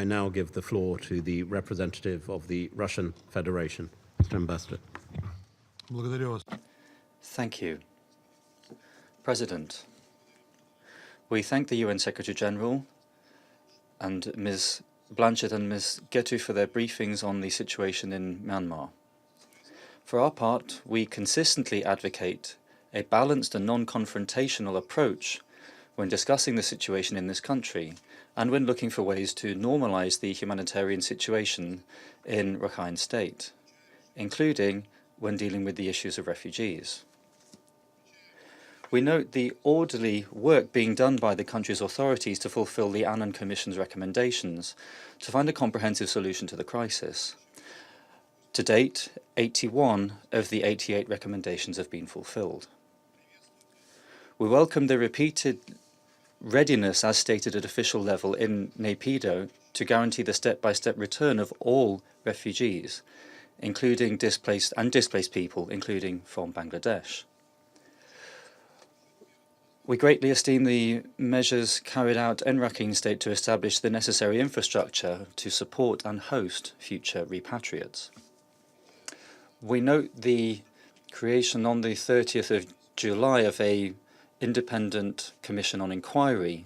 I now give the floor to the representative of the Russian Federation, Mr. Ambassador. Thank you. President, we thank the UN Secretary-General and Ms. Blanchett and Ms. Getu for their briefings on the situation in Myanmar. For our part, we consistently advocate a balanced and non-confrontational approach when discussing the situation in this country and when looking for ways to normalize the humanitarian situation in Rakhine State, including when dealing with the issues of refugees. We note the orderly work being done by the country's authorities to fulfill the Annan Commission's recommendations to find a comprehensive solution to the crisis. To date, 81 of the 88 recommendations have been fulfilled. We welcome the repeated readiness, as stated at official level in Naypyidaw, to guarantee the step-by-step return of all refugees, including displaced people, including from Bangladesh. We greatly esteem the measures carried out in Rakhine State to establish the necessary infrastructure to support and host future repatriates. We note the creation on the 30th of July of an independent commission on inquiry,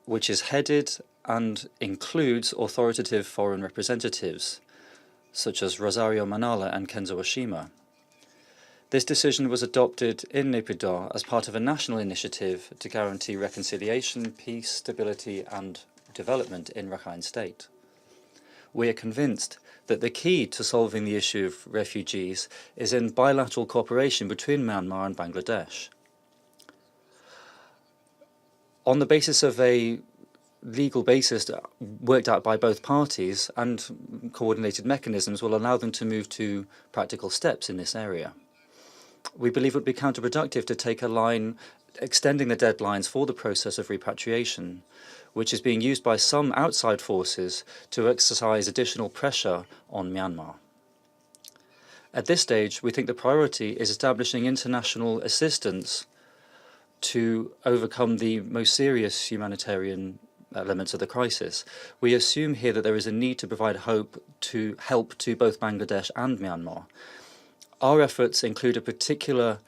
which is headed and includes authoritative foreign representatives, such as Rosario Manala and Kenzo Oshima. This decision was adopted in Naypyidaw as part of a national initiative to guarantee reconciliation, peace, stability and development in Rakhine State. We are convinced that the key to solving the issue of refugees is in bilateral cooperation between Myanmar and Bangladesh. On the basis of a legal basis worked out by both parties, and coordinated mechanisms will allow them to move to practical steps in this area. We believe it would be counterproductive to take a line extending the deadlines for the process of repatriation, which is being used by some outside forces to exercise additional pressure on Myanmar. At this stage, we think the priority is establishing international assistance to overcome the most serious humanitarian elements of the crisis. We assume here that there is a need to provide help to both Bangladesh and Myanmar. Our efforts include a particular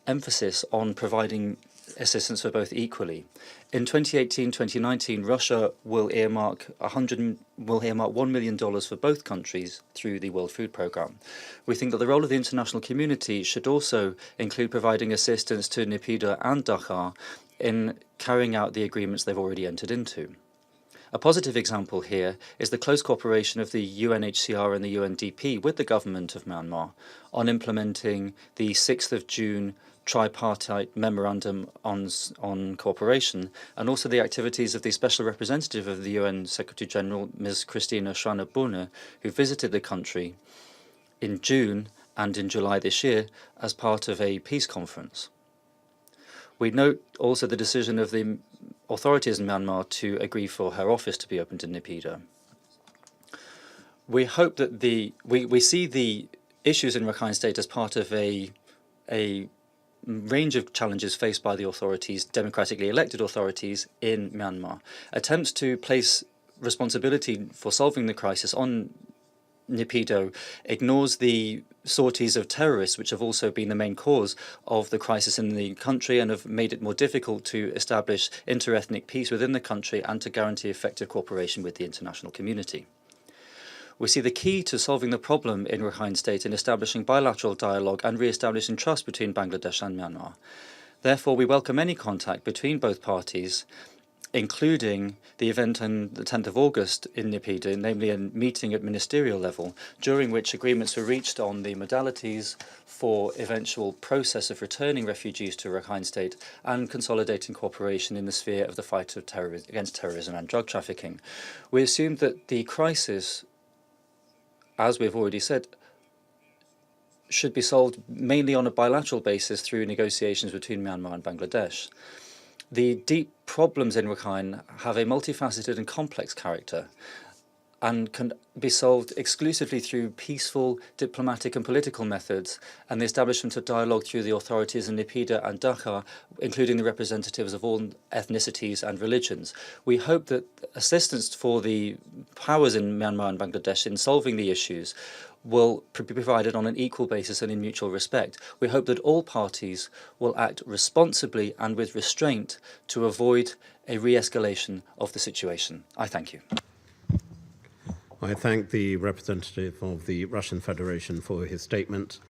emphasis on providing assistance for both equally. In 2018-2019, Russia will earmark $1 million for both countries through the World Food Programme. We think that the role of the international community should also include providing assistance to Naypyidaw and Dhaka in carrying out the agreements they've already entered into. A positive example here is the close cooperation of the UNHCR and the UNDP with the government of Myanmar on implementing the 6th of June tripartite memorandum on cooperation, and also the activities of the special representative of the UN Secretary-General, Ms. Christina Schraner-Bohner, who visited the country in June and in July this year as part of a peace conference. We note also the decision of the authorities in Myanmar to agree for her office to be opened in Naypyidaw. We hope that we see the issues in Rakhine State as part of a range of challenges faced by the authorities, democratically elected authorities in Myanmar. Attempts to place responsibility for solving the crisis on Naypyidaw ignores the sorties of terrorists, which have also been the main cause of the crisis in the country and have made it more difficult to establish inter-ethnic peace within the country and to guarantee effective cooperation with the international community. We see the key to solving the problem in Rakhine State in establishing bilateral dialogue and re-establishing trust between Bangladesh and Myanmar. Therefore, we welcome any contact between both parties, including the event on the 10th of August in Naypyidaw, namely a meeting at ministerial level, during which agreements were reached on the modalities for eventual process of returning refugees to Rakhine State and consolidating cooperation in the sphere of the fight of against terrorism and drug trafficking. We assume that the crisis, as we've already said, should be solved mainly on a bilateral basis through negotiations between Myanmar and Bangladesh. The deep problems in Rakhine have a multifaceted and complex character and can be solved exclusively through peaceful diplomatic and political methods and the establishment of dialogue through the authorities in Naypyidaw and Dhaka, including the representatives of all ethnicities and religions. We hope that assistance for the powers in Myanmar and Bangladesh in solving the issues will be provided on an equal basis and in mutual respect. We hope that all parties will act responsibly and with restraint to avoid a re-escalation of the situation. I thank you. I thank the representative of the Russian Federation for his statement.